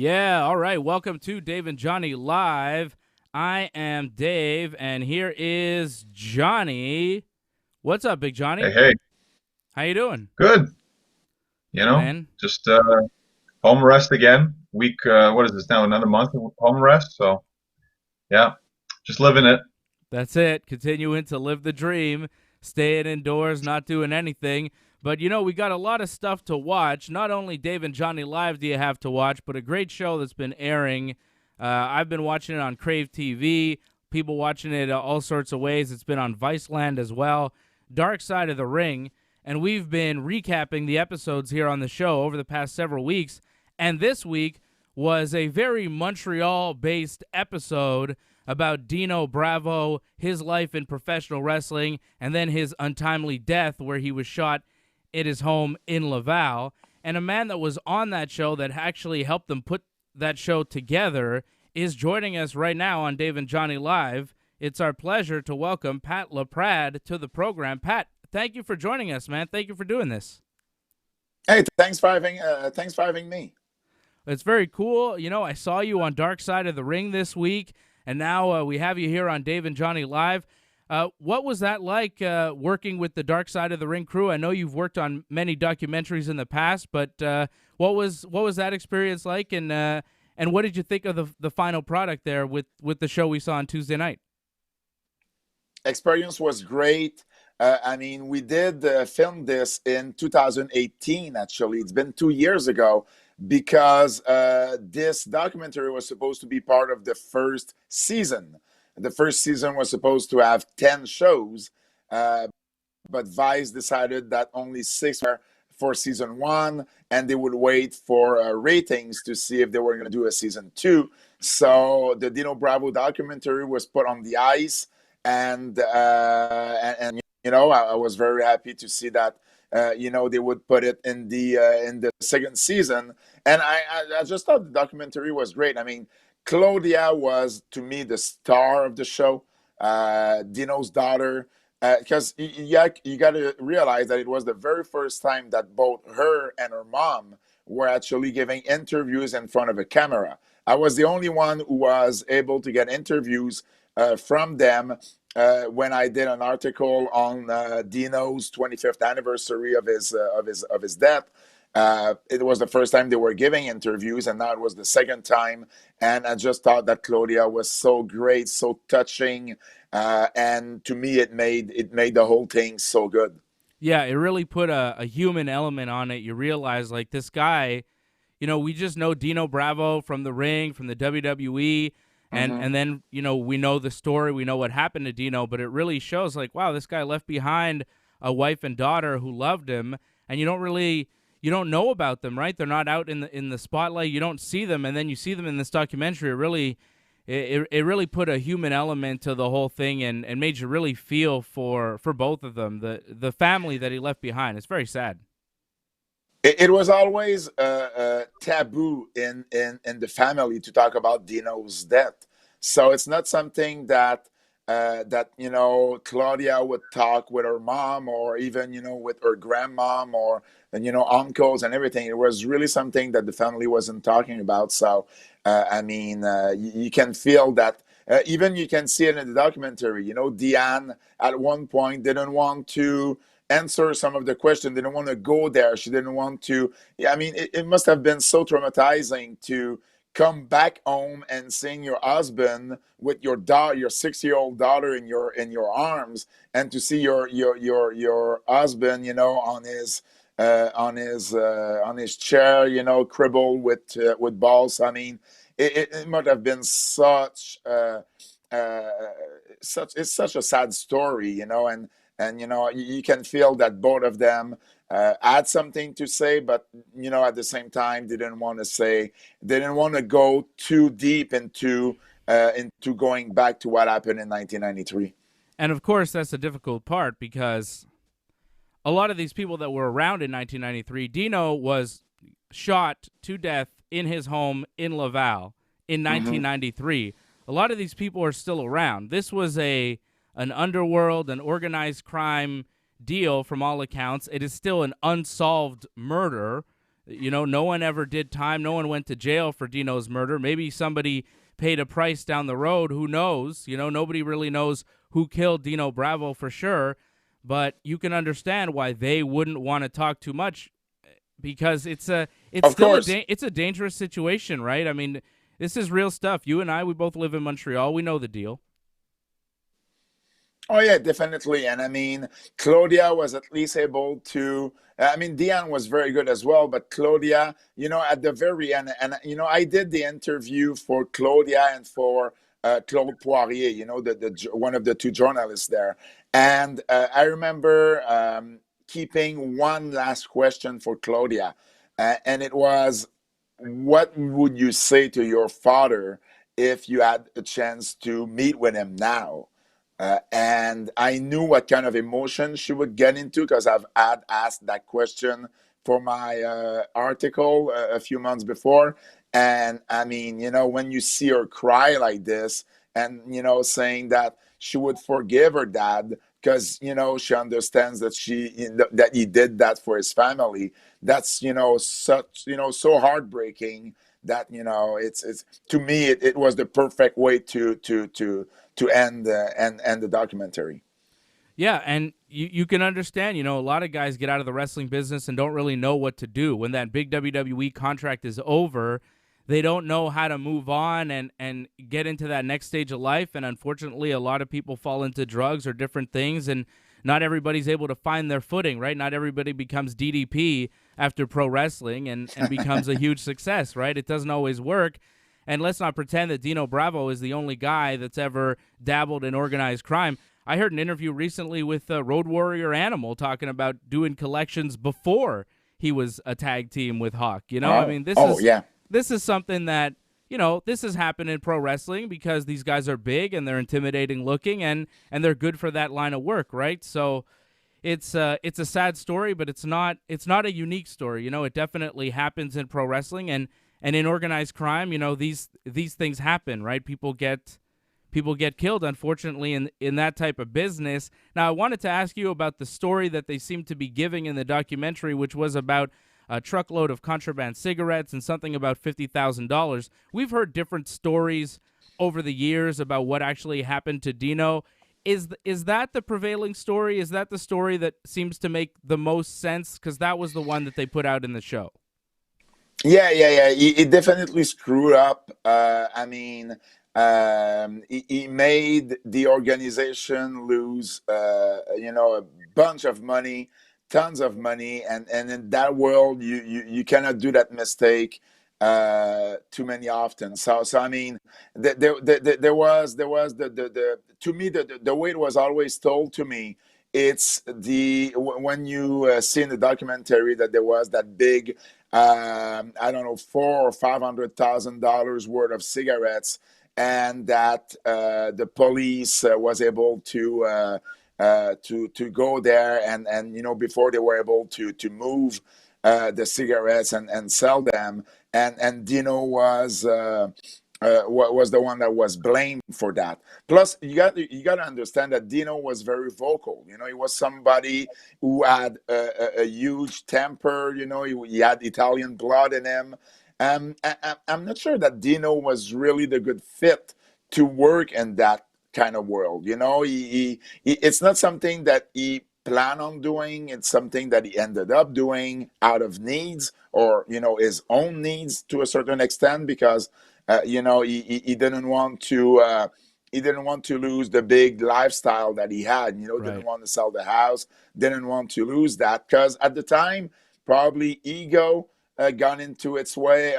Yeah, all right. Welcome to Dave and Johnny Live. I am Dave, and here is Johnny. What's up, Big Johnny? Hey, How you doing? good. Good, man. Just home rest again. Week, what is this now? Another month of home rest. So, yeah, just living it. That's it. Continuing to live the dream, staying indoors, not doing anything. But, we got a lot of stuff to watch. Not only Dave and Johnny Live do you have to watch, but a great show that's been airing. I've been watching it on Crave TV. People watching it all sorts of ways. It's been on Viceland as well. Dark Side of the Ring. And we've been recapping the episodes here on the show over the past several weeks. And this week was a very Montreal-based episode about Dino Bravo, his life in professional wrestling, and then his untimely death where he was shot at his home in Laval. And a man that was on that show that actually helped them put that show together is joining us right now on Dave and Johnny Live. It's our pleasure to welcome Pat Laprade to the program. Pat, thank you for joining us, man. Thank you for doing this. Hey, thanks for having me. It's very cool. I saw you on Dark Side of the Ring this week, and now we have you here on Dave and Johnny Live. What was that like working with the Dark Side of the Ring crew? I know you've worked on many documentaries in the past, but what was that experience like, and what did you think of the final product there with the show we saw on Tuesday night? Experience was great. We did film this in 2018, actually. It's been 2 years ago because this documentary was supposed to be part of the first season. The first season was supposed to have 10 shows, but Vice decided that only 6 were for season 1, and they would wait for ratings to see if they were going to do a season 2. So the Dino Bravo documentary was put on the ice, and I was very happy to see that they would put it in the second season, and I just thought the documentary was great. Claudia was, to me, the star of the show, Dino's daughter, because you got to realize that it was the very first time that both her and her mom were actually giving interviews in front of a camera. I was the only one who was able to get interviews from them when I did an article on Dino's 25th anniversary of his death. It was the first time they were giving interviews, and now it was the second time. And I just thought that Claudia was so great, so touching, and to me, it made the whole thing so good. Yeah, it really put a human element on it. You realize, like, this guy, we just know Dino Bravo from the ring, from the WWE, and then, we know the story, we know what happened to Dino, but it really shows, like, wow, this guy left behind a wife and daughter who loved him, and you don't know about them, right? They're not out in the spotlight. You don't see them, and then you see them in this documentary. It really put a human element to the whole thing, and made you really feel for both of them, the family that he left behind. It's very sad. It was always taboo in the family to talk about Dino's death. So it's not something that Claudia would talk with her mom, or even with her grandmom, or uncles and everything. It was really something that the family wasn't talking about. So you can feel that. Even you can see it in the documentary. Deanne at one point didn't want to answer some of the questions, didn't want to go there. She didn't want to. It must have been so traumatizing to come back home and seeing your husband with your daughter, your 6-year-old daughter in your arms, and to see your husband, on his chair, crippled with balls. It might have been such it's such a sad story, and you can feel that both of them had something to say, but at the same time didn't want to go too deep into going back to what happened in 1993. And of course, that's the difficult part, because a lot of these people that were around in 1993, Dino was shot to death in his home in Laval in 1993. A lot of these people are still around. This was an underworld, an organized crime deal from all accounts. It is still an unsolved murder. No one ever did time. No one went to jail for Dino's murder. Maybe somebody paid a price down the road. Who knows? Nobody really knows who killed Dino Bravo for sure. But you can understand why they wouldn't want to talk too much, because it's still a dangerous situation, right? I mean, this is real stuff. You and I, we both live in Montreal. We know the deal. Oh yeah, definitely. And I mean, Claudia was at least able to. I mean, Dion was very good as well, but Claudia, at the very end, and I did the interview for Claudia and for Claude Poirier, the one of the two journalists there, and I remember keeping one last question for Claudia, and it was, "What would you say to your father if you had a chance to meet with him now?" And I knew what kind of emotion she would get into, because I've had asked that question for my article a few months before. And I mean, when you see her cry like this, and, saying that she would forgive her dad because, she understands that that he did that for his family. That's, such, so heartbreaking that, it's to me, it was the perfect way to end the documentary. Yeah, and you can understand, a lot of guys get out of the wrestling business and don't really know what to do. When that big WWE contract is over, they don't know how to move on and get into that next stage of life. And unfortunately, a lot of people fall into drugs or different things, and not everybody's able to find their footing, right? Not everybody becomes DDP after pro wrestling and becomes a huge success, right? It doesn't always work. And let's not pretend that Dino Bravo is the only guy that's ever dabbled in organized crime. I heard an interview recently with Road Warrior Animal talking about doing collections before he was a tag team with Hawk. I mean, this is something that, this has happened in pro wrestling because these guys are big and they're intimidating looking, and they're good for that line of work, right? So it's a sad story, but it's not a unique story. It definitely happens in pro wrestling, and in organized crime, these things happen, right? People get killed, unfortunately, in that type of business. Now, I wanted to ask you about the story that they seem to be giving in the documentary, which was about a truckload of contraband cigarettes and something about $50,000. We've heard different stories over the years about what actually happened to Dino. Is that the prevailing story? Is that the story that seems to make the most sense? Because that was the one that they put out in the show. Yeah. It definitely screwed up. I mean, he made the organization lose, a bunch of money, tons of money, and in that world, you cannot do that mistake too many often. So I mean, there was the to me the way it was always told to me. It's when you see in the documentary that there was that big, I don't know, $400,000 or $500,000 worth of cigarettes, and that the police was able to go there and before they were able to move the cigarettes and sell them, and Dino was the one that was blamed for that. Plus, you got to understand that Dino was very vocal. He was somebody who had a huge temper. He had Italian blood in him. I'm not sure that Dino was really the good fit to work in that kind of world. It's not something that he planned on doing. It's something that he ended up doing out of needs, or his own needs to a certain extent, because he didn't want to. He didn't want to lose the big lifestyle that he had. Right. Didn't want to sell the house. Didn't want to lose that, because at the time, probably ego got into his way.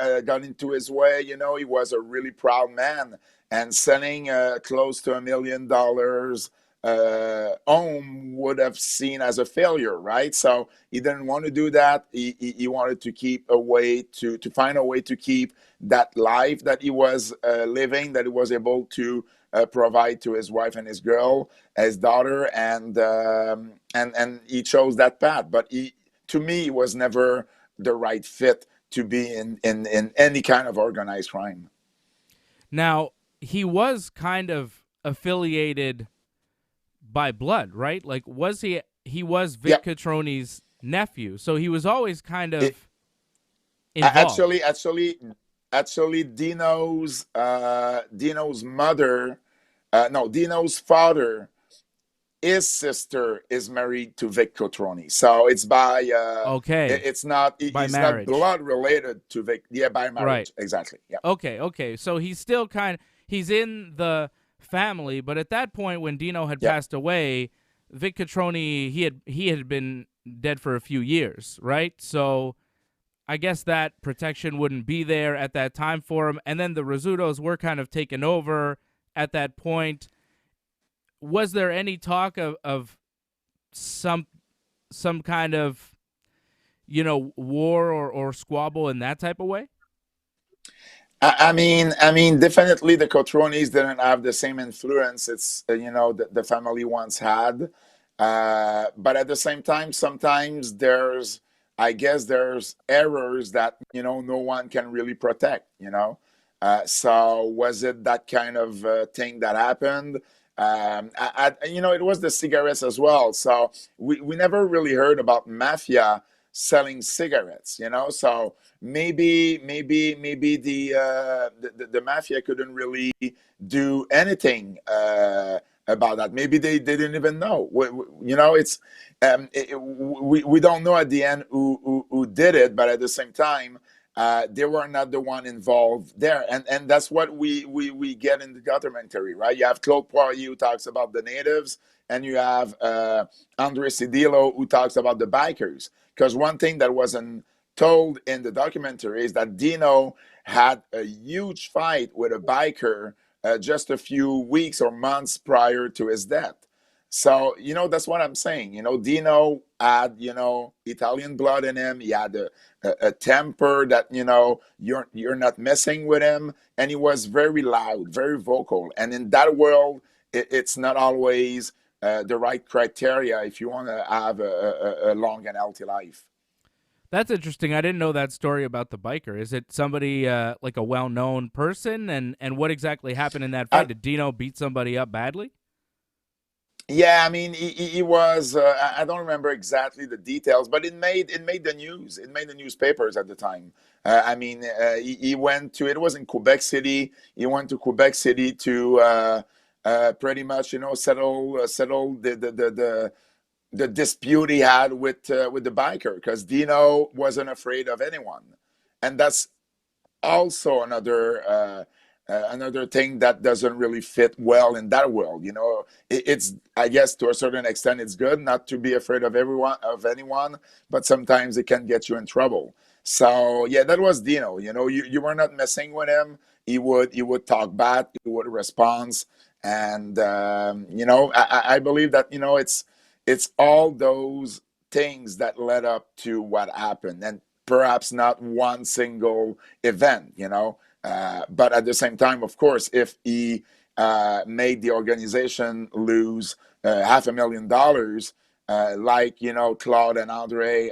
He was a really proud man, and selling close to $1 million home would have seen as a failure, right? So he didn't want to do that. He wanted to keep a way to find a way to keep that life that he was living, that he was able to provide to his wife and his daughter, and he chose that path. But to me, he was never the right fit to be in any kind of organized crime. Now, he was kind of affiliated by blood, right? Like, was he was Vic Catroni's nephew, so he was always kind of involved. Actually, Dino's mother, no, Dino's father, his sister is married to Vic Cotroni, so it's by Okay, it's not by he's not marriage. blood related to Vic. Yeah, by Right. marriage, exactly. Yeah. Okay. So he's still he's in the family, but at that point when Dino had Yeah. passed away, Vic Catroni he had been dead for a few years, right? So I guess that protection wouldn't be there at that time for him. And then the Rizzutos were kind of taken over at that point. Was there any talk of some kind of, war or squabble in that type of way? I mean, definitely the Cotronis didn't have the same influence it's the family once had, but at the same time, sometimes I guess there's errors that no one can really protect. So was it that kind of thing that happened? It was the cigarettes as well. So we never really heard about mafia selling cigarettes. So maybe the mafia couldn't really do anything about that. Maybe they didn't even know. We don't know at the end who did it, but at the same time, they were not the one involved there, and that's what we get in the documentary, right? You have Claude Poirier who talks about the natives, and you have Andre Cedillo who talks about the bikers. Because one thing that wasn't told in the documentary is that Dino had a huge fight with a biker just a few weeks or months prior to his death. So, that's what I'm saying. Dino had, Italian blood in him. He had a temper that, you're not messing with him. And he was very loud, very vocal. And in that world, it's not always the right criteria if you want to have a long and healthy life. That's interesting. I didn't know that story about the biker. Is it somebody like a well-known person? And what exactly happened in that fight? Did Dino beat somebody up badly? Yeah, I mean, he was. I don't remember exactly the details, but it made the news. It made the newspapers at the time. He went to. It was in Quebec City. He went to Quebec City to pretty much, settle the dispute he had with the biker, because Dino wasn't afraid of anyone, and that's also another thing that doesn't really fit well in that world. It's, I guess, to a certain extent, it's good not to be afraid of anyone, but sometimes it can get you in trouble. So yeah, that was Dino. You were not messing with him. He would talk bad. He would respond, and I believe that it's all those things that led up to what happened, and perhaps not one single event. But at the same time, of course, if he made the organization lose $500,000, like Claude and Andre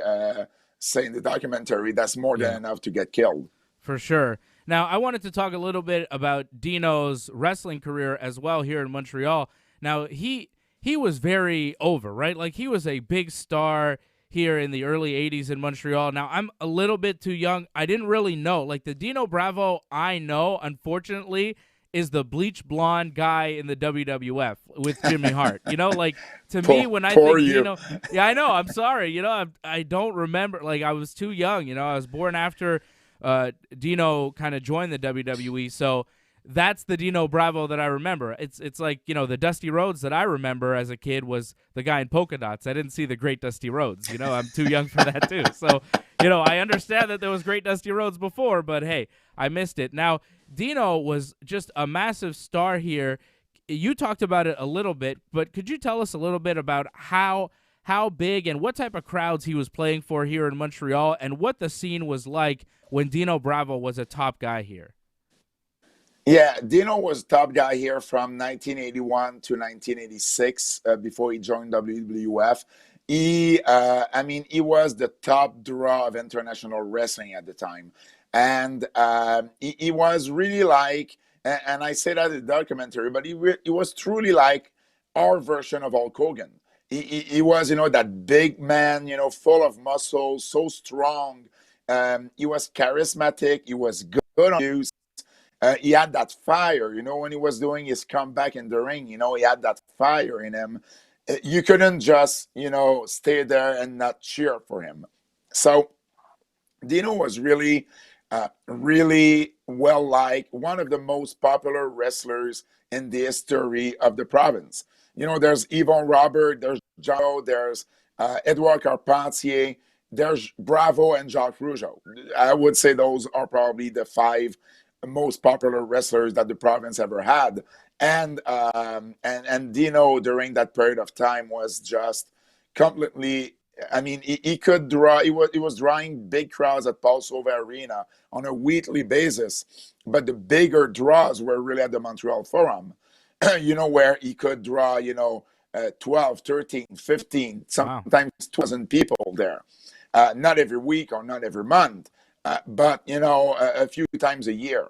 say in the documentary, that's more than enough to get killed. For sure. Now, I wanted to talk a little bit about Dino's wrestling career as well here in Montreal. Now, he was very over, right? Like, he was a big star here in the early 80s in Montreal. Now, I'm a little bit too young. I didn't really know. Like, the Dino Bravo I know, unfortunately, is the bleach blonde guy in the WWF with Jimmy Hart. Like, to me, when I think Dino... Yeah, I know. I'm sorry. I don't remember. Like, I was too young. I was born after Dino kind of joined the WWE, so that's the Dino Bravo that I remember. It's like, the Dusty Rhodes that I remember as a kid was the guy in polka dots. I didn't see the Great Dusty Rhodes. I'm too young for that too. So, I understand that there was Great Dusty Rhodes before, but hey, I missed it. Now, Dino was just a massive star here. You talked about it a little bit, but could you tell us a little bit about how big and what type of crowds he was playing for here in Montreal, and what the scene was like when Dino Bravo was a top guy here? Yeah, Dino was top guy here from 1981 to 1986 before he joined WWF. He was the top draw of international wrestling at the time. And he was really like, and I say that in the documentary, but he was truly like our version of Hulk Hogan. He was, that big man, full of muscle, so strong. He was charismatic. He was good on views. He had that fire, when he was doing his comeback in the ring, he had that fire in him. You couldn't just, stay there and not cheer for him. So Dino was really, really well liked, one of the most popular wrestlers in the history of the province. There's Yvon Robert, there's Joe, there's Edouard Carpentier, there's Bravo and Jacques Rougeau. I would say those are probably the 5 most popular wrestlers that the province ever had. And Dino during that period of time was just completely. I mean, he could draw. He was drawing big crowds at Paul-Sauveur Arena on a weekly basis, but the bigger draws were really at the Montreal Forum. Where he could draw 12, 13, 15, sometimes 2,000 people there. Not every week or not every month, but a few times a year.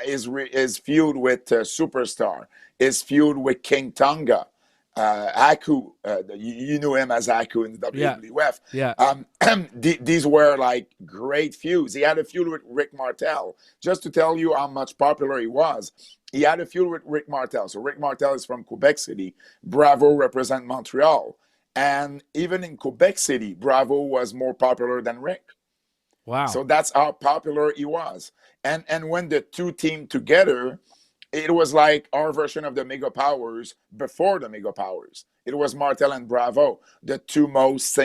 Is feud with Superstar, is feud with King Tonga, Aku. You knew him as Aku in the WWF. Yeah. These were like great feuds. He had a feud with Rick Martel. Just to tell you how much popular he was, he had a feud with Rick Martel. So Rick Martel is from Quebec City. Bravo represent Montreal. And even in Quebec City, Bravo was more popular than Rick. Wow. So that's how popular he was. And when the two teamed together, it was like our version of the Mega Powers before the Mega Powers. It was Martel and Bravo, the two most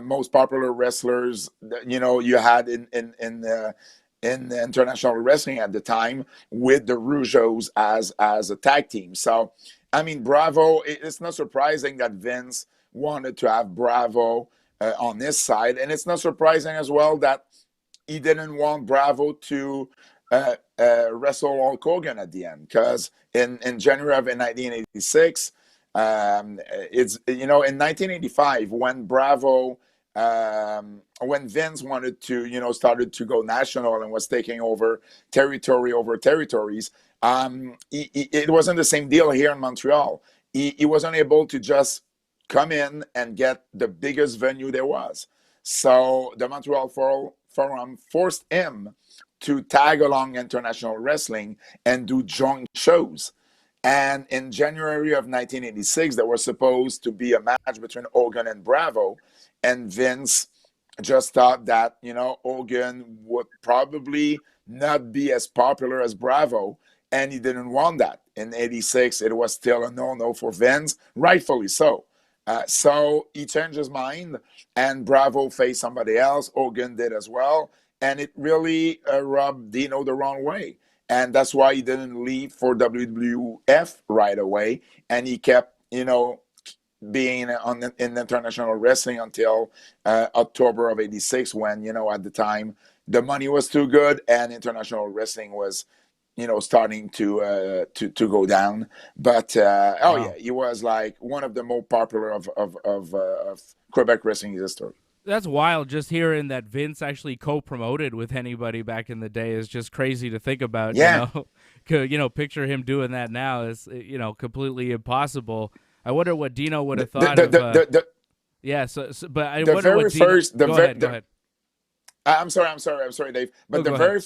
most popular wrestlers you had in international wrestling at the time, with the Rougeaus as a tag team. So, I mean, Bravo, it's not surprising that Vince wanted to have Bravo on his side. And it's not surprising as well that he didn't want Bravo to wrestle Hulk Hogan at the end, because in January of 1986, it's in 1985 when Bravo, when Vince wanted to started to go national and was taking over territories, it wasn't the same deal here in Montreal. He wasn't able to just come in and get the biggest venue there was. So the Montreal Forum forced him to tag along international wrestling and do joint shows. And in January of 1986, there was supposed to be a match between Hogan and Bravo. And Vince just thought that, Hogan would probably not be as popular as Bravo. And he didn't want that. In 86, it was still a no-no for Vince, rightfully so. So he changed his mind, and Bravo faced somebody else. Hogan did as well. And it really rubbed Dino the wrong way. And that's why he didn't leave for WWF right away. And he kept, being in international wrestling until October of 86, when, at the time, the money was too good and international wrestling was starting to go down. But wow. He was like one of the most popular of Quebec wrestling history. That's wild. Just hearing that Vince actually co-promoted with anybody back in the day is just crazy to think about. Yeah. Picture him doing that now is completely impossible. I wonder what Dino would have thought of. But I wonder what Dino. Go ahead. I'm sorry, Dave. But the very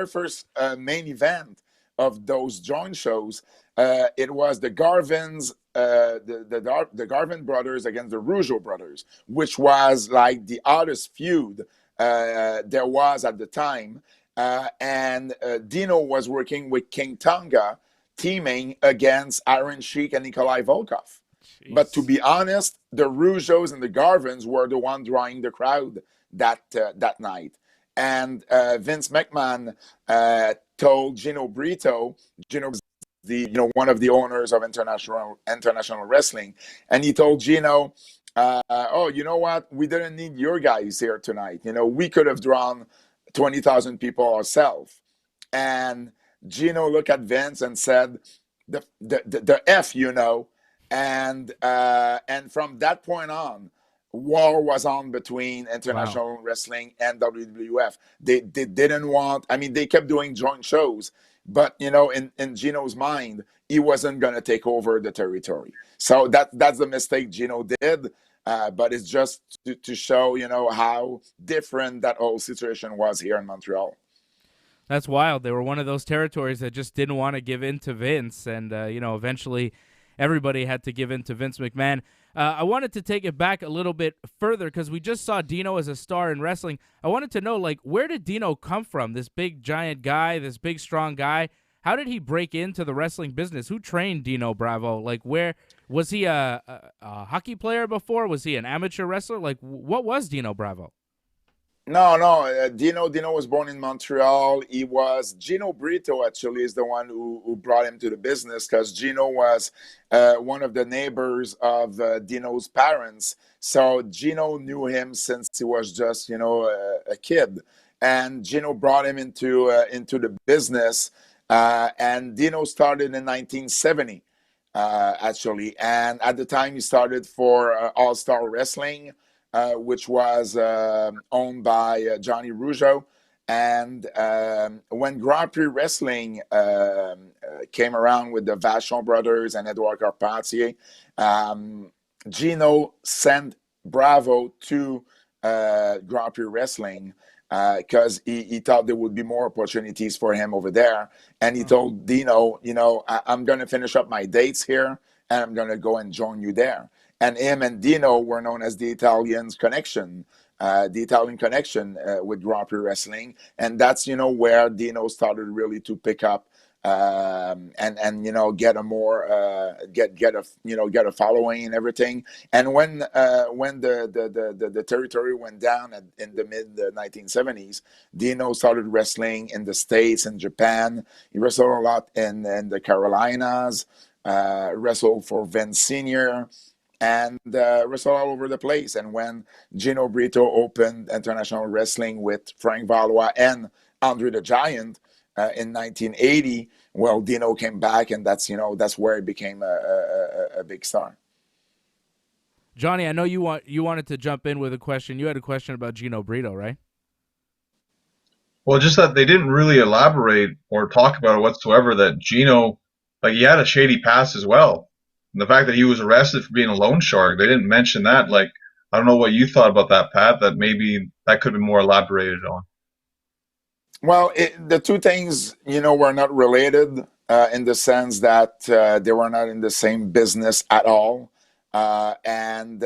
first main event of those joint shows, it was the Garvins, the Garvin brothers against the Rougeau brothers, which was like the hottest feud there was at the time. And Dino was working with King Tonga, teaming against Iron Sheik and Nikolai Volkov. Jeez. But to be honest, the Rougeaus and the Garvins were the one drawing the crowd that night. And Vince McMahon told Gino Brito, Gino was one of the owners of international wrestling, and he told Gino, you know what? We didn't need your guys here tonight. We could have drawn 20,000 people ourselves. And Gino looked at Vince and said, the F, and from that point on, war was on between international wrestling and WWF. They didn't want, they kept doing joint shows, but in Gino's mind, he wasn't going to take over the territory. So that's the mistake Gino did. but it's just to show, how different that whole situation was here in Montreal. That's wild. They were one of those territories that just didn't want to give in to Vince, and eventually everybody had to give in to Vince McMahon. I wanted to take it back a little bit further because we just saw Dino as a star in wrestling. I wanted to know, where did Dino come from? This big, giant guy, this big, strong guy. How did he break into the wrestling business? Who trained Dino Bravo? Where was he a hockey player before? Was he an amateur wrestler? What was Dino Bravo? No. Dino was born in Montreal. He was Gino Brito, actually, is the one who brought him to the business, because Gino was one of the neighbors of Dino's parents. So Gino knew him since he was just, a kid. And Gino brought him into the business. And Dino started in 1970, actually. And at the time, he started for All Star Wrestling, which was owned by Johnny Rougeau. And when Grand Prix Wrestling came around with the Vachon brothers and Edouard Carpentier, Gino sent Bravo to Grand Prix Wrestling because he thought there would be more opportunities for him over there. And he told Dino, I'm going to finish up my dates here, and I'm going to go and join you there. And him and Dino were known as the Italian connection with Grand Prix Wrestling. And that's, where Dino started really to pick up and get a more get a following and everything. And when the territory went down in the mid 1970s, Dino started wrestling in the States and Japan. He wrestled a lot in the Carolinas, wrestled for Vince Sr., and wrestled all over the place. And when Gino Brito opened international wrestling with Frank Valois and Andre the Giant in 1980, well, Dino came back, and that's where he became a big star. Johnny, I know you wanted to jump in with a question. You had a question about Gino Brito, right? Well, just that they didn't really elaborate or talk about it whatsoever, that Gino, he had a shady past as well. And the fact that he was arrested for being a loan shark, they didn't mention that. I don't know what you thought about that, Pat, that maybe that could have been more elaborated on. Well, the two things, were not related in the sense that they were not in the same business at all. And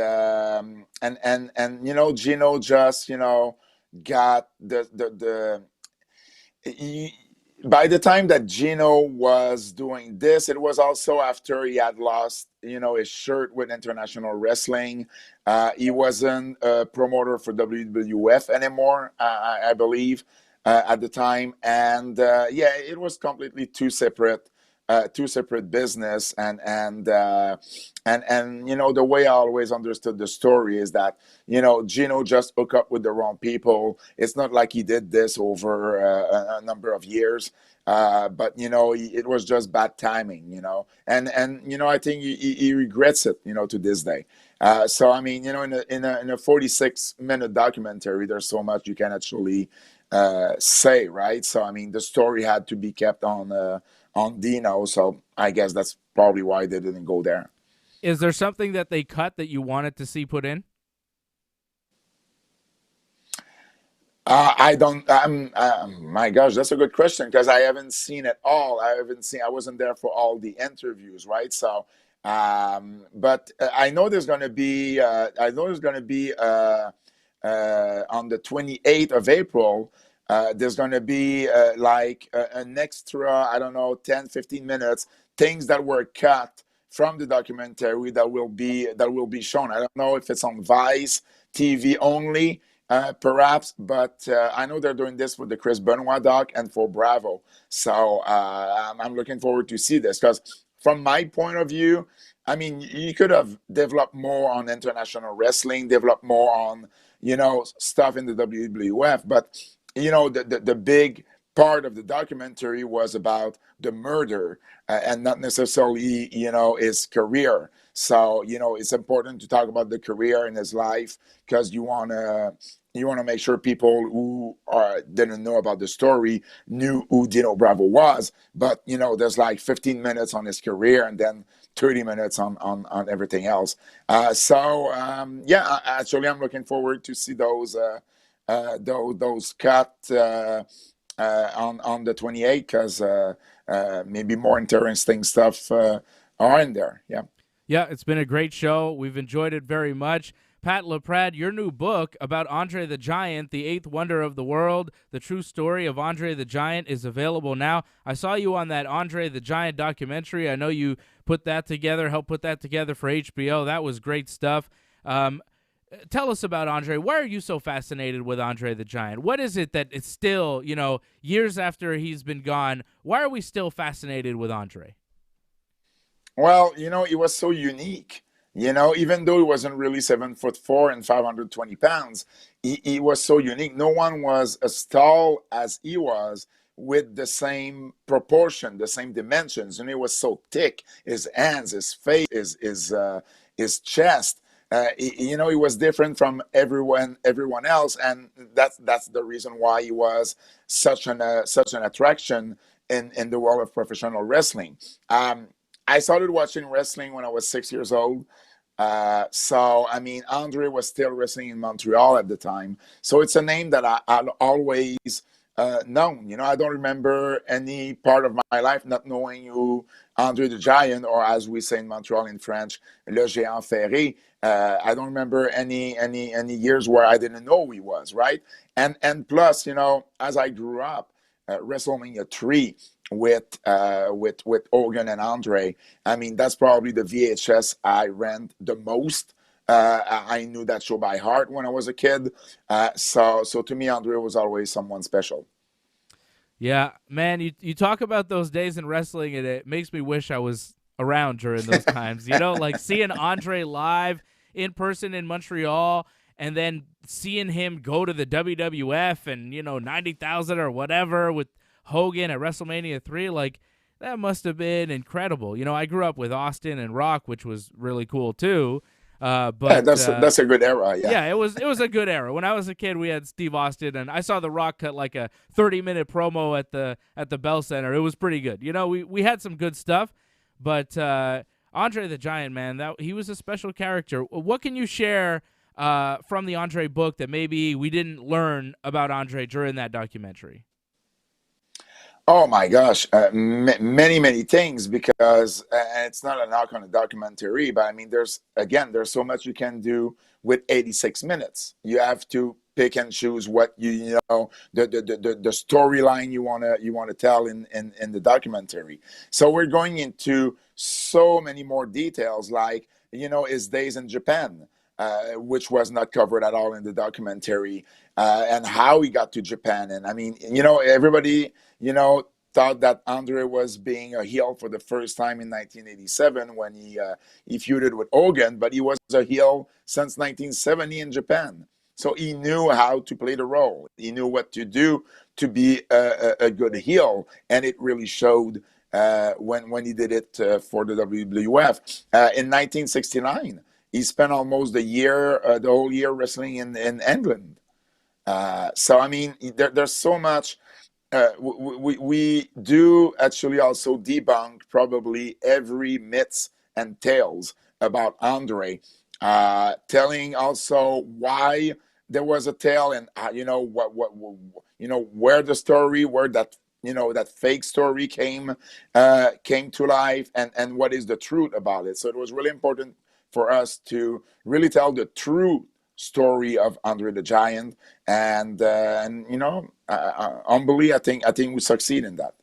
Gino just, got by the time that Gino was doing this, it was also after he had lost, his shirt with International Wrestling. He wasn't a promoter for WWF anymore, I believe, at the time. And it was completely two separate business. And the way I always understood the story is that, Gino just hooked up with the wrong people. It's not like he did this over a number of years. But it was just bad timing, and I think he regrets it, to this day. So I mean, in a 46-minute documentary, there's so much you can actually say, right? So I mean, the story had to be kept on Dino, so I guess that's probably why they didn't go there. Is there something that they cut that you wanted to see put in? I don't. My gosh, that's a good question, because I haven't seen it all. I wasn't there for all the interviews, right? So, but I know there's going to be. I know there's going to be on the 28th of April. There's going to be an extra, I don't know, 10, 15 minutes, things that were cut from the documentary that will be shown. I don't know if it's on Vice TV only. Perhaps, but I know they're doing this for the Chris Benoit doc and for Bravo. So I'm looking forward to see this, because from my point of view, I mean, you could have developed more on international wrestling, developed more on, stuff in the WWF. But, the big part of the documentary was about the murder and not necessarily, his career. So, it's important to talk about the career and his life, because you want to you want to make sure people who didn't know about the story knew who Dino Bravo was. But there's like 15 minutes on his career and then 30 minutes on everything else. Actually, I'm looking forward to see those cut on the 28th, because maybe more interesting stuff are in there. Yeah. Yeah, it's been a great show. We've enjoyed it very much. Pat Laprade, your new book about Andre the Giant, the eighth wonder of the world, the true story of Andre the Giant, is available now. I saw you on that Andre the Giant documentary. I know you put that together, helped put that together for HBO. That was great stuff. Tell us about Andre. Why are you so fascinated with Andre the Giant? What is it that it's still, years after he's been gone, why are we still fascinated with Andre? Well, he was so unique. Even though he wasn't really 7'4" and 520 pounds, he was so unique. No one was as tall as he was with the same proportion, the same dimensions. And he was so thick. His hands, his face, his chest. He was different from everyone else, and that's the reason why he was such an attraction in the world of professional wrestling. I started watching wrestling when I was 6 years old. Andre was still wrestling in Montreal at the time. So it's a name that I'd always known. I don't remember any part of my life not knowing who Andre the Giant, or as we say in Montreal in French, Le Géant Ferré. I don't remember any years where I didn't know who he was, right? And plus, as I grew up, WrestleMania 3 with Hogan and Andre. That's probably the VHS I rent the most. I knew that show by heart when I was a kid. So to me, Andre was always someone special. Yeah, man, you talk about those days in wrestling, and it makes me wish I was around during those times. Like seeing Andre live in person in Montreal, and then seeing him go to the WWF and, 90,000 or whatever with Hogan at WrestleMania 3, like, that must have been incredible. I grew up with Austin and Rock, which was really cool too. But that's a good era. Yeah, it was a good era. When I was a kid, we had Steve Austin, and I saw The Rock cut like a 30-minute promo at the Bell Center. It was pretty good. We had some good stuff, but Andre the Giant, man, he was a special character. What can you share from the Andre book that maybe we didn't learn about Andre during that documentary? Oh my gosh, many things, because it's not a knock on a documentary, but there's so much you can do with 86 minutes. You have to pick and choose what the storyline you wanna tell in the documentary. So we're going into so many more details, like his days in Japan, which was not covered at all in the documentary, and how he got to Japan. And everybody, thought that Andre was being a heel for the first time in 1987 when he feuded with Hogan, but he was a heel since 1970 in Japan. So he knew how to play the role. He knew what to do to be a good heel, and it really showed when he did it for the WWF. In 1969, he spent almost the whole year wrestling in England. There's so much. We do actually also debunk probably every myths and tales about Andre, telling also why there was a tale, and where the story, where that fake story came to life, and what is the truth about it. So it was really important for us to really tell the true story of Andre the Giant, and humbly, I think we succeed in that.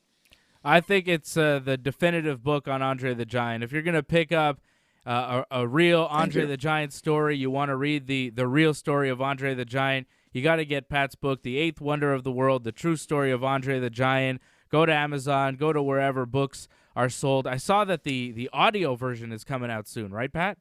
I think it's the definitive book on Andre the Giant. If you're gonna pick up a real Andre the Giant story, you want to read the real story of Andre the Giant, you got to get Pat's book, The Eighth Wonder of the World, The True Story of Andre the Giant. Go to Amazon, go to wherever books are sold. I saw that the audio version is coming out soon, right, Pat?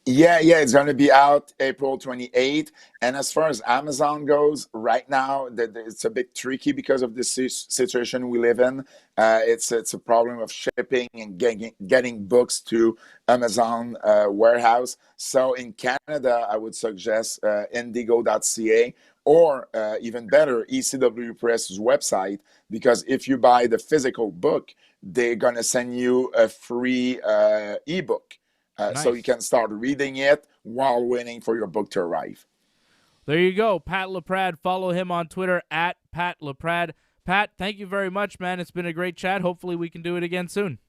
Yeah, it's going to be out April 28th. And as far as Amazon goes, right now, it's a bit tricky because of the situation we live in. It's a problem of shipping and getting books to Amazon warehouse. So in Canada, I would suggest indigo.ca, or even better, ECW Press's website, because if you buy the physical book, they're going to send you a free ebook. Nice. So you can start reading it while waiting for your book to arrive. There you go, Pat Laprade. Follow him on Twitter at Pat Laprade. Pat, thank you very much, man. It's been a great chat. Hopefully we can do it again soon.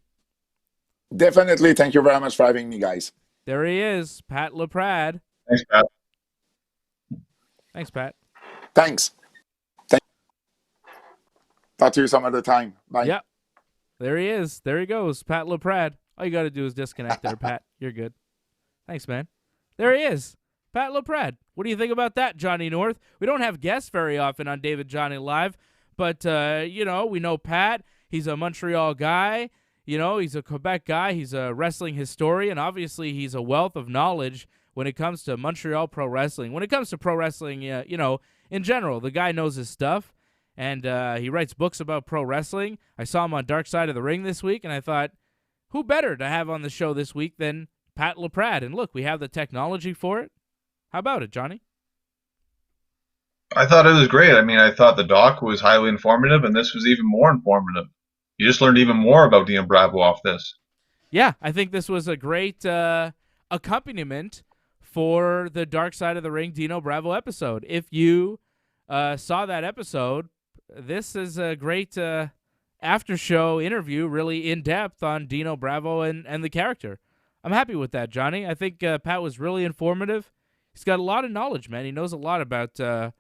Definitely. Thank you very much for having me, guys. There he is, Pat Laprade. Thanks, Pat. Thanks, Pat. Thanks. Talk to you some other time. Bye. Yep. There he is. There he goes, Pat Laprade. All you got to do is disconnect there, Pat. You're good. Thanks, man. There he is, Pat Laprade. What do you think about that, Johnny North? We don't have guests very often on David Johnny Live, but, we know Pat. He's a Montreal guy. He's a Quebec guy. He's a wrestling historian. Obviously, he's a wealth of knowledge when it comes to Montreal pro wrestling. When it comes to pro wrestling, in general, the guy knows his stuff, and he writes books about pro wrestling. I saw him on Dark Side of the Ring this week, and I thought, who better to have on the show this week than Pat Laprade? And look, we have the technology for it. How about it, Johnny? I thought it was great. I thought the doc was highly informative, and this was even more informative. You just learned even more about Dino Bravo off this. Yeah, I think this was a great accompaniment for the Dark Side of the Ring Dino Bravo episode. If you saw that episode, this is a great after-show interview, really in-depth on Dino Bravo and the character. I'm happy with that, Johnny. I think Pat was really informative. He's got a lot of knowledge, man. He knows a lot about the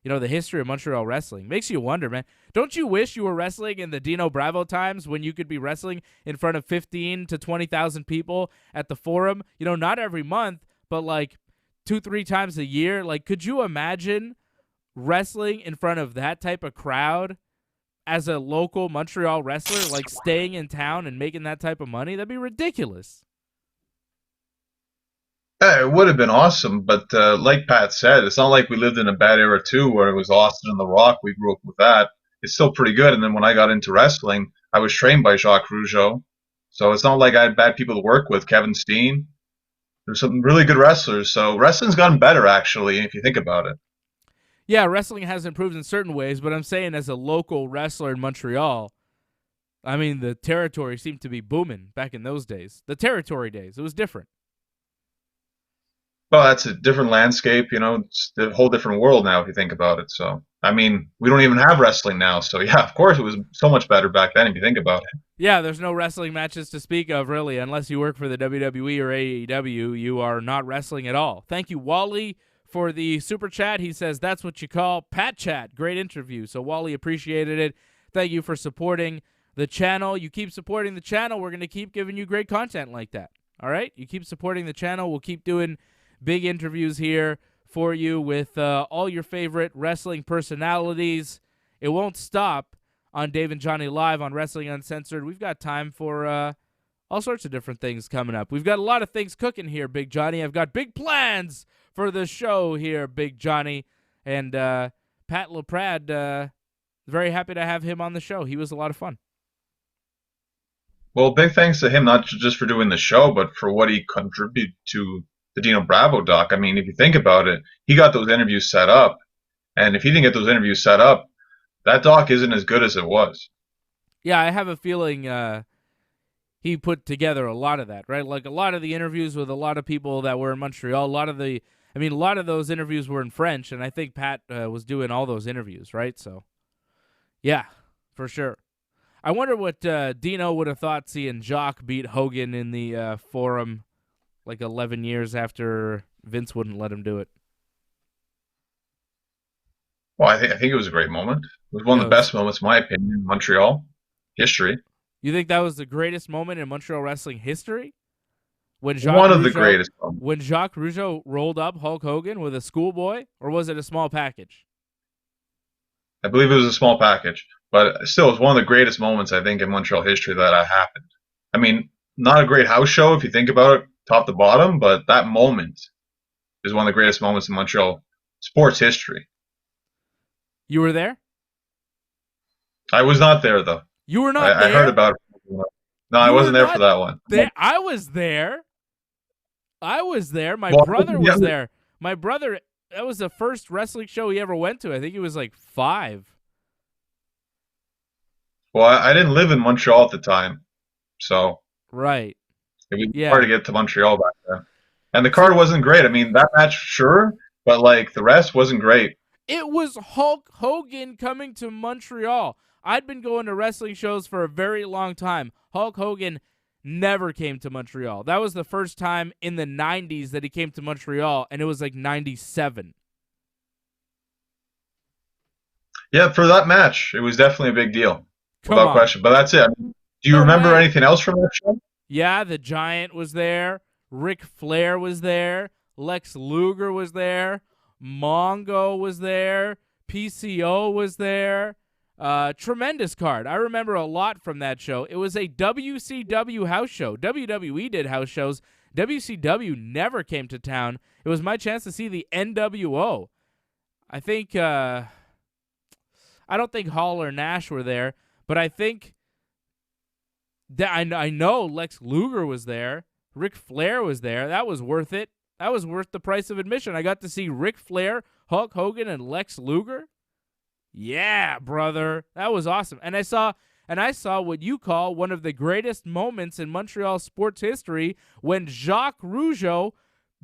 history of Montreal wrestling. Makes you wonder, man. Don't you wish you were wrestling in the Dino Bravo times when you could be wrestling in front of 15 to 20,000 people at the Forum? Not every month, but like 2-3 times a year. Like, could you imagine wrestling in front of that type of crowd as a local Montreal wrestler, like staying in town and making that type of money? That'd be ridiculous. Yeah, it would have been awesome, but like Pat said, it's not like we lived in a bad era too, where it was Austin and The Rock. We grew up with that. It's still pretty good. And then when I got into wrestling, I was trained by Jacques Rougeau, so it's not like I had bad people to work with. Kevin Steen, there's some really good wrestlers. So wrestling's gotten better, actually, if you think about it. Yeah, wrestling has improved in certain ways, but I'm saying as a local wrestler in Montreal, the territory seemed to be booming back in those days. The territory days, it was different. Well, that's a different landscape, it's a whole different world now if you think about it. So, we don't even have wrestling now. So, yeah, of course it was so much better back then if you think about it. Yeah, there's no wrestling matches to speak of, really. Unless you work for the WWE or AEW, you are not wrestling at all. Thank you, Wally, for the super chat. He says that's what you call Pat Chat. Great interview. So, Wally appreciated it. Thank you for supporting the channel. You keep supporting the channel, we're going to keep giving you great content like that. All right? You keep supporting the channel. We'll keep doing big interviews here for you with all your favorite wrestling personalities. It won't stop on Dave and Johnny Live on Wrestling Uncensored. We've got time for all sorts of different things coming up. We've got a lot of things cooking here, Big Johnny. I've got big plans for the show here, Big Johnny. And Pat Laprade, very happy to have him on the show. He was a lot of fun. Well, big thanks to him, not just for doing the show, but for what he contributed to the Dino Bravo doc. If you think about it, he got those interviews set up. And if he didn't get those interviews set up, that doc isn't as good as it was. Yeah, I have a feeling he put together a lot of that, right? Like a lot of the interviews with a lot of people that were in Montreal, a lot of those interviews were in French, and I think Pat was doing all those interviews, right? So, yeah, for sure. I wonder what Dino would have thought seeing Jacques beat Hogan in the Forum like 11 years after Vince wouldn't let him do it. Well, I think it was a great moment. It was one of the best moments, in my opinion, in Montreal history. You think that was the greatest moment in Montreal wrestling history? One of the greatest moments. When Jacques Rougeau rolled up Hulk Hogan with a schoolboy, or was it a small package? I believe it was a small package, but still, it was one of the greatest moments, I think, in Montreal history that happened. Not a great house show if you think about it, top to bottom, but that moment is one of the greatest moments in Montreal sports history. You were there? I was not there, though. You were not there? I heard about it. No, I wasn't there for that one. I was there. My brother was there. My brother that was the first wrestling show he ever went to. I think he was like 5. Well, I didn't live in Montreal at the time, so Right. it was Yeah. hard to get to Montreal back then. And the card wasn't great. I mean, that match, sure, but like the rest wasn't great. It was Hulk Hogan coming to Montreal. I'd been going to wrestling shows for a very long time. Hulk Hogan never came to Montreal. That was the first time in the 90s that he came to Montreal, and it was like 97. Yeah, for that match, it was definitely a big deal, Come without on. question. But that's it. I mean, do you No remember way. anything else from that show? Yeah, the Giant was there. Ric Flair was there. Lex Luger was there. Mongo was there. PCO was there. Tremendous card. I remember a lot from that show. It was a WCW house show. WWE did house shows. WCW never came to town. It was my chance to see the NWO. I think, I don't think Hall or Nash were there, but I think that I know Lex Luger was there. Ric Flair was there. That was worth it. That was worth the price of admission. I got to see Ric Flair, Hulk Hogan, and Lex Luger. Yeah, brother. That was awesome. And I saw what you call one of the greatest moments in Montreal sports history when Jacques Rougeau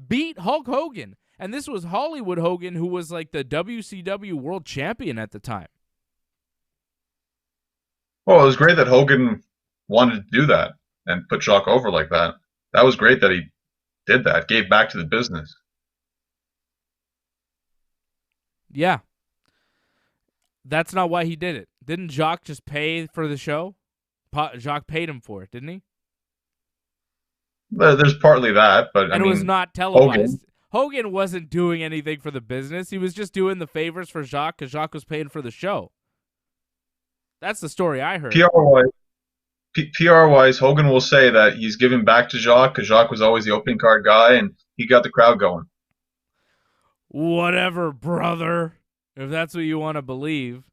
beat Hulk Hogan. And this was Hollywood Hogan, who was like the WCW world champion at the time. Well, it was great that Hogan wanted to do that and put Jacques over like that. That was great that he did that, gave back to the business. Yeah. That's not why he did it. Didn't Jacques just pay for the show? Jacques paid him for it, didn't he? There's partly that, but And it was not televised. Hogan wasn't doing anything for the business. He was just doing the favors for Jacques because Jacques was paying for the show. That's the story I heard. PR-wise, Hogan will say that he's giving back to Jacques because Jacques was always the opening card guy, and he got the crowd going. Whatever, brother, if that's what you want to believe.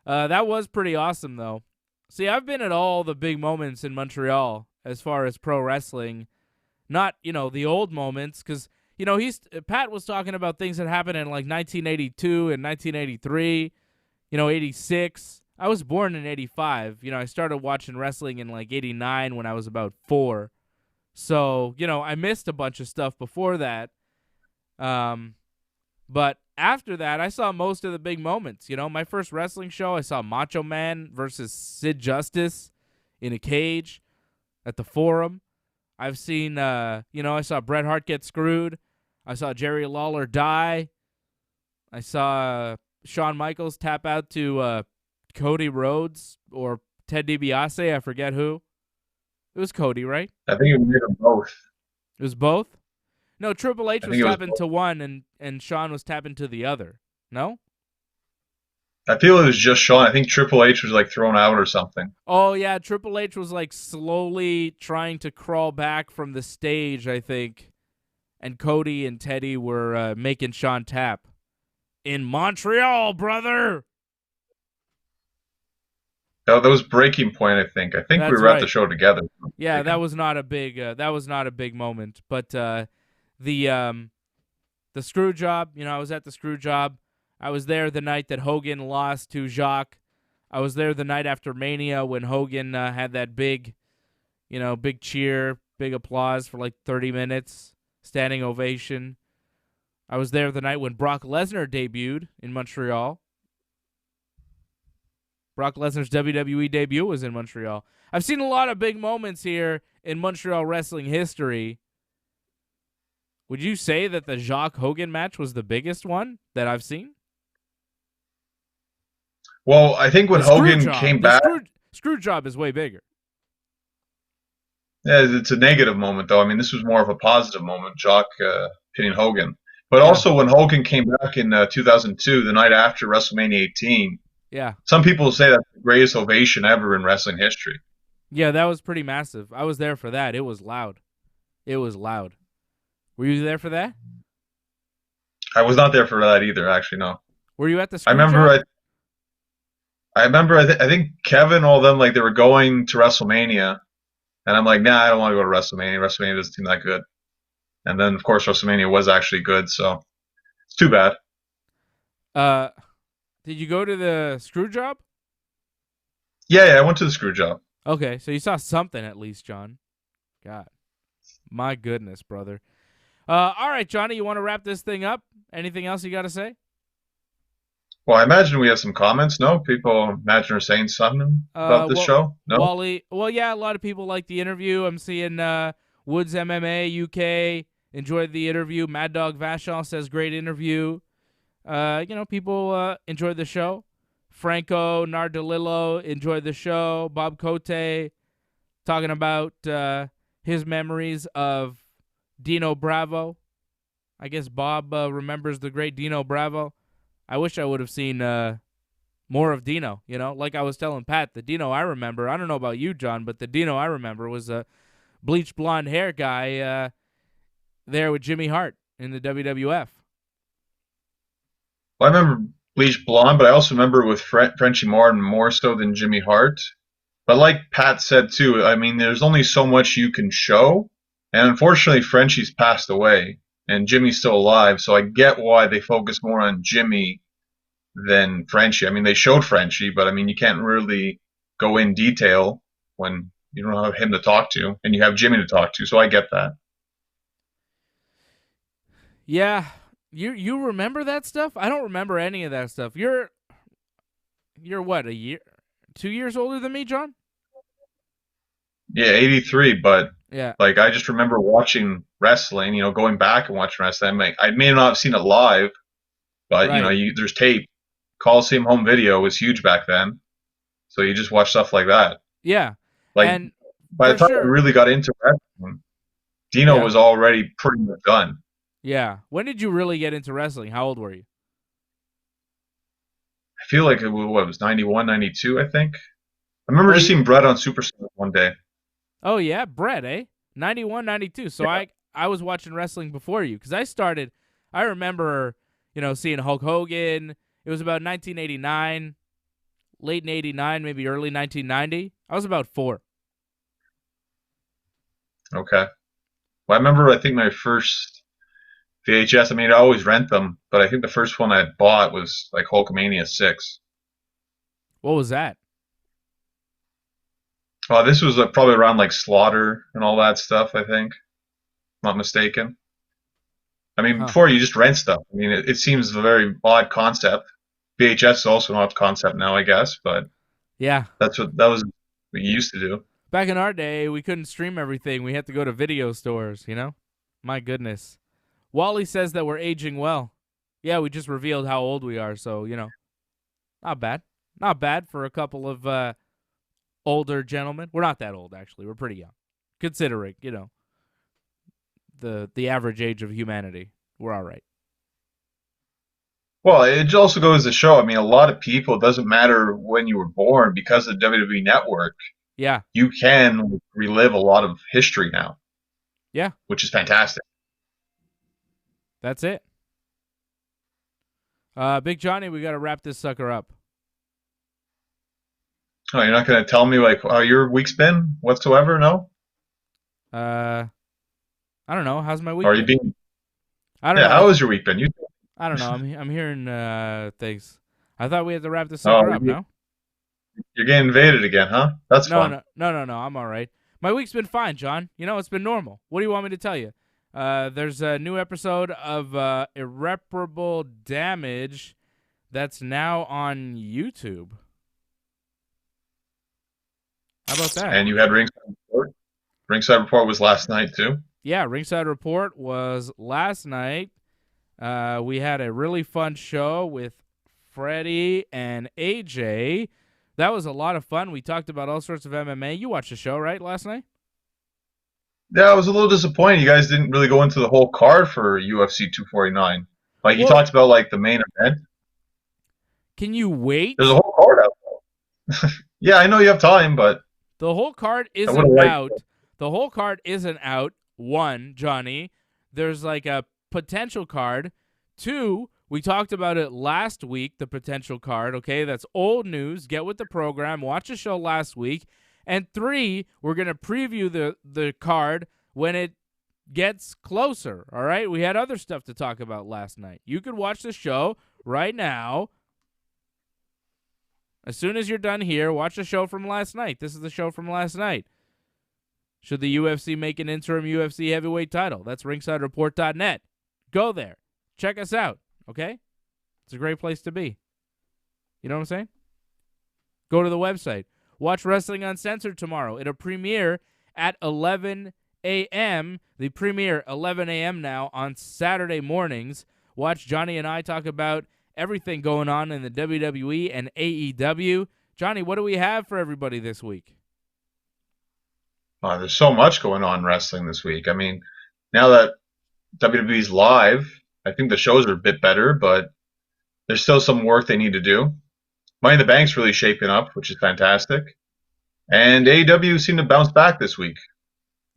That was pretty awesome, though. See, I've been at all the big moments in Montreal as far as pro wrestling. Not, the old moments, because, Pat was talking about things that happened in, like, 1982 and 1983, 86. I was born in 85. I started watching wrestling in, like, 89 when I was about 4. So, I missed a bunch of stuff before that. But after that, I saw most of the big moments. My first wrestling show, I saw Macho Man versus Sid Justice in a cage at the Forum. I've seen, I saw Bret Hart get screwed. I saw Jerry Lawler die. I saw Shawn Michaels tap out to Cody Rhodes or Ted DiBiase. I forget who. It was Cody, right? I think it was both. It was both? No, Triple H was was tapping to one and Shawn was tapping to the other. No? I feel it was just Shawn. I think Triple H was like thrown out or something. Oh, yeah. Triple H was like slowly trying to crawl back from the stage, I think. And Cody and Teddy were making Shawn tap. In Montreal, brother! That was breaking point, I think. I think That's we were at right. the show together. Yeah, that was not a big moment. But the screw job, I was at the screw job. I was there the night that Hogan lost to Jacques. I was there the night after Mania when Hogan had that big cheer, big applause for like 30 minutes, standing ovation. I was there the night when Brock Lesnar debuted in Montreal. Brock Lesnar's WWE debut was in Montreal. I've seen a lot of big moments here in Montreal wrestling history. Would you say that the Jacques Hogan match was the biggest one that I've seen? Well, I think when Hogan came back... Screw job is way bigger. Yeah, it's a negative moment, though. I mean, this was more of a positive moment, Jacques pinning Hogan. But also when Hogan came back in 2002, the night after WrestleMania 18, some people say that's the greatest ovation ever in wrestling history. Yeah, that was pretty massive. I was there for that. It was loud. It was loud. Were you there for that? I was not there for that either, actually, no. Were you at the I remember, I think Kevin, all of them, like, they were going to WrestleMania, and I'm like, nah, I don't want to go to WrestleMania. WrestleMania doesn't seem that good. And then, of course, WrestleMania was actually good, so It's too bad. Did you go to the screw job? Yeah, I went to the screw job. Okay, so you saw something at least, John. God. My goodness, brother. All right, Johnny, you want to wrap this thing up? Anything else you got to say? Well, I imagine we have some comments. No, people imagine are saying something about this show. No, Wally. Well, yeah, a lot of people like the interview. I'm seeing Woods MMA UK enjoyed the interview. Mad Dog Vachon says great interview. People enjoyed the show. Franco Nardolillo enjoyed the show. Bob Cote talking about his memories of Dino Bravo. I guess Bob remembers the great Dino Bravo. I wish I would have seen more of Dino, like I was telling Pat, the Dino I remember, I don't know about you, John, but the Dino I remember was a bleached blonde hair guy there with Jimmy Hart in the WWF. well, I remember Bleach Blonde, but I also remember with Frenchie Martin more so than Jimmy Hart. But like Pat said too, I mean, there's only so much you can show, and unfortunately, Frenchie's passed away, and Jimmy's still alive. So I get why they focus more on Jimmy than Frenchie. I mean, they showed Frenchie, but I mean, you can't really go in detail when you don't have him to talk to, and you have Jimmy to talk to. So I get that. Yeah, you remember that stuff? I don't remember any of that stuff. You're what, 2 years older than me, John? Yeah, 83, but yeah, like I just remember watching wrestling, going back and watching wrestling. I may not have seen it live, but right. there's tape. Coliseum home video was huge back then, so you just watch stuff like that. Yeah, like and by the time I really got into wrestling, Dino was already pretty much done. Yeah. When did you really get into wrestling? How old were you? I feel like it was 91, 92, I think. I remember just seeing Brett on SuperSlam one day. Oh, yeah? Brett, eh? 91, 92. So yeah. I was watching wrestling before you because I remember, seeing Hulk Hogan. It was about 1989, late in 89, maybe early 1990. I was about 4. Okay. Well, I remember, I think my first VHS, I mean, I always rent them, but I think the first one I bought was like Hulkamania 6. What was that? Oh, this was probably around like Slaughter and all that stuff, I think. Not mistaken. I mean, before you just rent stuff. I mean, it seems a very odd concept. VHS is also an odd concept now, I guess, but yeah, that was what we used to do. Back in our day, we couldn't stream everything. We had to go to video stores, My goodness. Wally says that we're aging well. Yeah, we just revealed how old we are, so, not bad. Not bad for a couple of older gentlemen. We're not that old, actually. We're pretty young, considering, the average age of humanity. We're all right. Well, it also goes to show, I mean, a lot of people, it doesn't matter when you were born, because of the WWE Network, yeah, you can relive a lot of history now. Yeah. Which is fantastic. That's it. Big Johnny, we got to wrap this sucker up. Oh, you're not going to tell me, like, how your week's been whatsoever, no? I don't know. How's my week been? I don't know. How has your week been? I don't know. I'm hearing things. I thought we had to wrap this sucker up, no? You're getting invaded again, huh? That's fun. No. I'm all right. My week's been fine, John. It's been normal. What do you want me to tell you? There's a new episode of Irreparable Damage that's now on YouTube. How about that? And you had Ringside Report? Ringside Report was last night, too? Yeah, Ringside Report was last night. We had a really fun show with Freddie and AJ. That was a lot of fun. We talked about all sorts of MMA. You watched the show, right, last night? Yeah, I was a little disappointed. You guys didn't really go into the whole card for UFC 249. Like, you talked about, like, the main event. Can you wait? There's a whole card out there. Yeah, I know you have time, but... The whole card isn't out. The whole card isn't out. 1, Johnny. There's, like, a potential card. 2, we talked about it last week, the potential card, okay? That's old news. Get with the program. Watch the show last week. And 3, we're going to preview the card when it gets closer, all right? We had other stuff to talk about last night. You could watch the show right now. As soon as you're done here, watch the show from last night. This is the show from last night. Should the UFC make an interim UFC heavyweight title? That's ringsidereport.net. Go there. Check us out, okay? It's a great place to be. You know what I'm saying? Go to the website. Watch Wrestling Uncensored tomorrow. It'll premiere at 11 a.m. The premiere 11 a.m. now on Saturday mornings. Watch Johnny and I talk about everything going on in the WWE and AEW. Johnny, what do we have for everybody this week? There's so much going on in wrestling this week. I mean, now that WWE's live, I think the shows are a bit better, but there's still some work they need to do. Money in the Bank's really shaping up, which is fantastic. And AEW seemed to bounce back this week.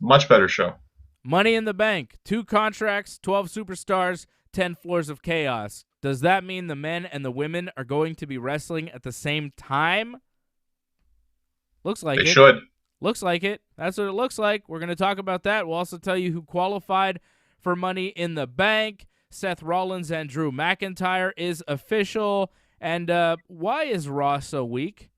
Much better show. Money in the Bank, 2 contracts, 12 superstars, 10 floors of chaos. Does that mean the men and the women are going to be wrestling at the same time? Looks like it. They should. Looks like it. That's what it looks like. We're going to talk about that. We'll also tell you who qualified for Money in the Bank. Seth Rollins and Drew McIntyre is official. And why is Raw so weak?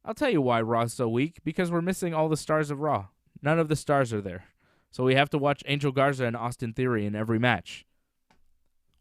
I'll tell you why Raw's so weak. Because we're missing all the stars of Raw. None of the stars are there. So we have to watch Angel Garza and Austin Theory in every match.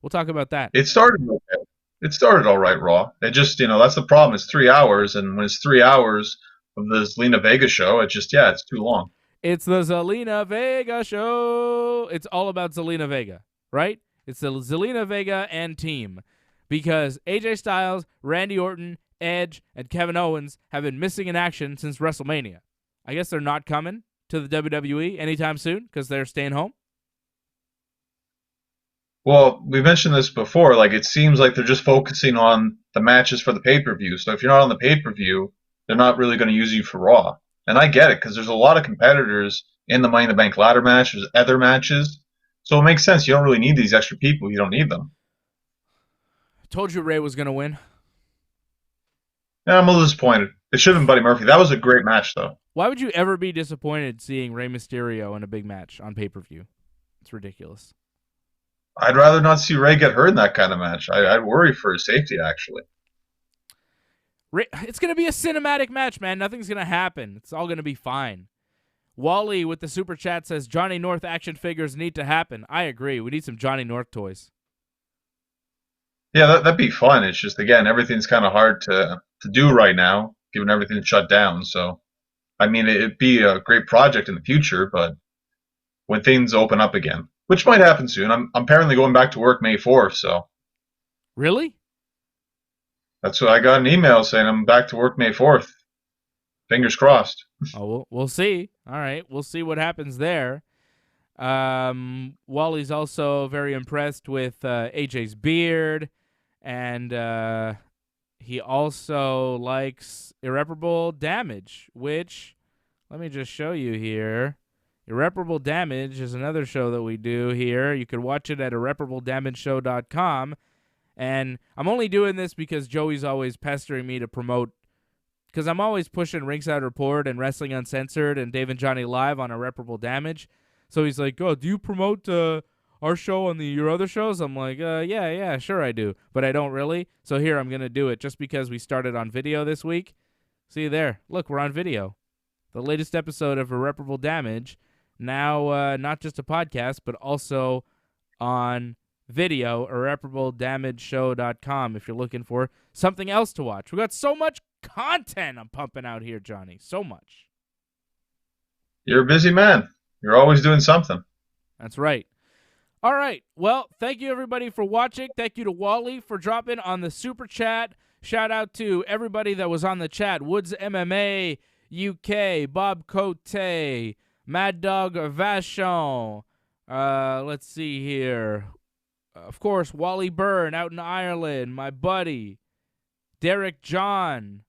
We'll talk about that. It started okay. It started all right, Raw. It just, that's the problem. It's 3 hours, and when it's 3 hours of the Zelina Vega show, it's too long. It's the Zelina Vega show. It's all about Zelina Vega, right? It's the Zelina Vega and team. Because AJ Styles, Randy Orton, Edge, and Kevin Owens have been missing in action since WrestleMania. I guess they're not coming to the WWE anytime soon because they're staying home. Well, we mentioned this before. It seems like they're just focusing on the matches for the pay-per-view. So if you're not on the pay-per-view, they're not really going to use you for Raw. And I get it because there's a lot of competitors in the Money in the Bank ladder match. There's other matches. So it makes sense. You don't really need these extra people. You don't need them. I told you Ray was going to win. Yeah, I'm a little disappointed. It should have been Buddy Murphy. That was a great match, though. Why would you ever be disappointed seeing Rey Mysterio in a big match on pay-per-view? It's ridiculous. I'd rather not see Ray get hurt in that kind of match. I'd worry for his safety, actually. It's going to be a cinematic match, man. Nothing's going to happen. It's all going to be fine. Wally with the Super Chat says, Johnny North action figures need to happen. I agree. We need some Johnny North toys. Yeah, that'd be fun. It's just, again, everything's kind of hard to do right now, given everything's shut down. So, I mean, it'd be a great project in the future, but when things open up again, which might happen soon. I'm apparently going back to work May 4th, so. Really? That's what I got an email saying I'm back to work May 4th. Fingers crossed. Oh, we'll see. All right, we'll see what happens there. Wally's also very impressed with AJ's beard, and he also likes Irreparable Damage, which, let me just show you here. Irreparable Damage is another show that we do here. You can watch it at irreparabledamageshow.com. And I'm only doing this because Joey's always pestering me to promote, because I'm always pushing Ringside Report and Wrestling Uncensored and Dave and Johnny Live on Irreparable Damage. So he's like, oh, do you promote our show on your other shows? I'm like, yeah, sure I do. But I don't really. So here, I'm going to do it just because we started on video this week. See there. Look, we're on video. The latest episode of Irreparable Damage. Now, not just a podcast, but also on video, irreparabledamageshow.com if you're looking for something else to watch. We got so much content I'm pumping out here, Johnny. So much. You're a busy man. You're always doing something. That's right. All right. Well, thank you, everybody, for watching. Thank you to Wally for dropping on the Super Chat. Shout out to everybody that was on the chat. Woods MMA UK, Bob Cote, Mad Dog Vachon. Let's see here. Of course, Wally Byrne out in Ireland, my buddy. Derek John.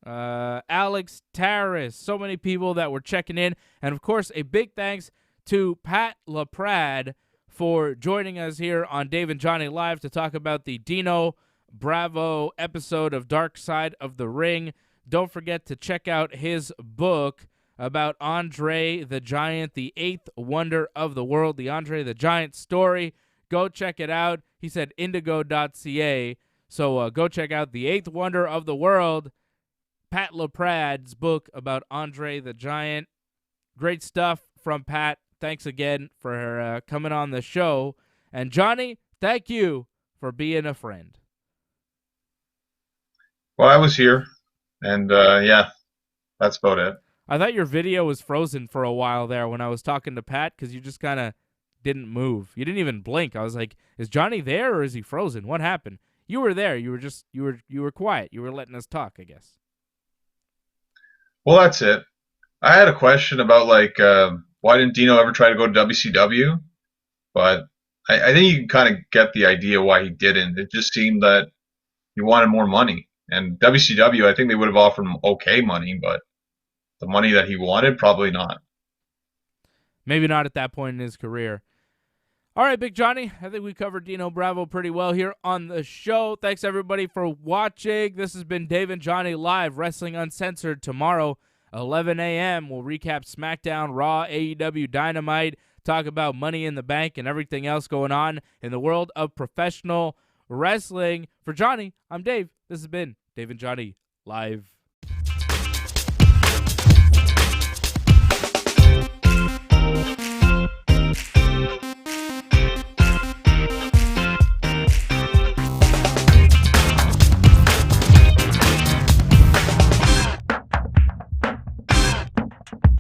Alex Taris. So many people that were checking in. And, of course, a big thanks to Pat Laprade for joining us here on Dave and Johnny Live to talk about the Dino Bravo episode of Dark Side of the Ring. Don't forget to check out his book, about Andre the Giant, the 8th wonder of the world, the Andre the Giant story. Go check it out. He said indigo.ca. So go check out the 8th wonder of the world, Pat Laprade's book about Andre the Giant. Great stuff from Pat. Thanks again for coming on the show. And Johnny, thank you for being a friend. Well, I was here, and yeah, that's about it. I thought your video was frozen for a while there when I was talking to Pat because you just kind of didn't move. You didn't even blink. I was like, is Johnny there or is he frozen? What happened? You were there. You were quiet. You were letting us talk, I guess. Well, that's it. I had a question about why didn't Dino ever try to go to WCW? But I think you can kind of get the idea why he didn't. It just seemed that he wanted more money. And WCW, I think they would have offered him okay money, but the money that he wanted, probably not. Maybe not at that point in his career. All right, Big Johnny, I think we covered Dino Bravo pretty well here on the show. Thanks, everybody, for watching. This has been Dave and Johnny Live, Wrestling Uncensored. Tomorrow, 11 a.m., we'll recap SmackDown, Raw, AEW Dynamite, talk about Money in the Bank and everything else going on in the world of professional wrestling. For Johnny, I'm Dave. This has been Dave and Johnny Live.